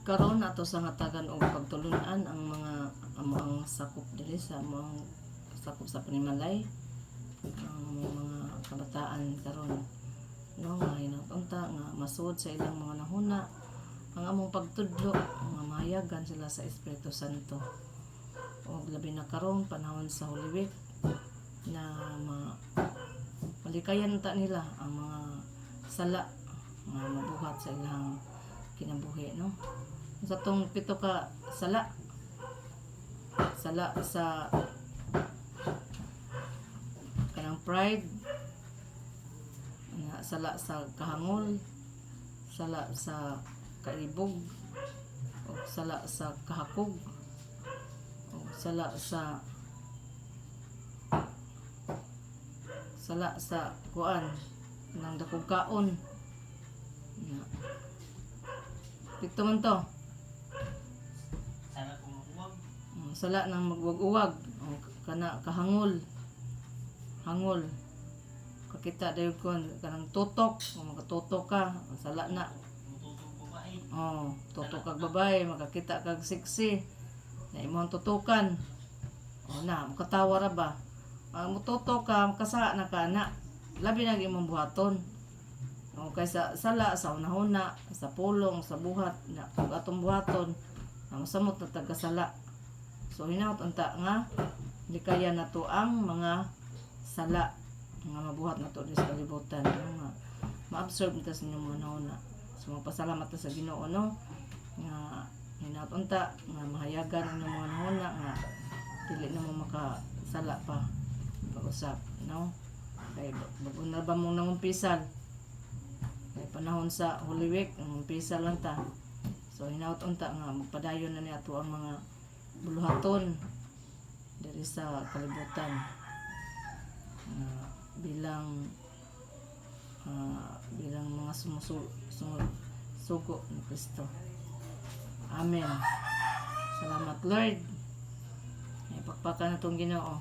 Karon ato sa ngatagan og pagtulunan ang mga ang sakop diri sa mga sakop sa panimalay, ang mga kabataan karon, no, nga hinatunta nga masud sa ilang mga nahuna ang among pagtudlo nga mahayagan sila sa Espiritu Santo. O labi na karon panahon sa Holy Week na malikayan ta nila ang mga sala nga mabuhat sa ilang kinabuhi, no. Sa tong 7 ka sala sa kanang pride, sala sa kahangol, sala sa kaibog, o sala sa kahakog, o sala sa kuan nang dakog kaon. Pito man to. Sala nang magwag-uwag, o kana kahangol, hangol, kakita dayon kon kanang tutok, kung makatutok ka sala na. Tutok kag babae, makakita kag sexy na imong tutukan, o na makatawa ra ba. Mututok ka, makasa na ka na, labi na imong buhaton. O kaysa sala sa una-una, sa pulong, sa buhat na kung atong buhaton na masamot na tagasala. So hinaut unta nga likaya na to ang mga sala nga mabuhat na to sa kalibutan, nga ma-absorb nito sa inyong mga nauna. So magpasalamat ta sa Ginoo, no, nga hinaut unta nga mahayagan ang inyong mga nauna nga dili na mo makasala pa pag-usap, no. Kay bago na ba mong nangumpisal, kay panahon sa Holy Week nangumpisal lang ta. So hinaut unta nga magpadayon na ni ato ang mga buluhaton diri sa kalibutan, bilang mga sumusugo ni Kristo. Amen. Salamat Lord. Ipakpakan na itong Ginoo.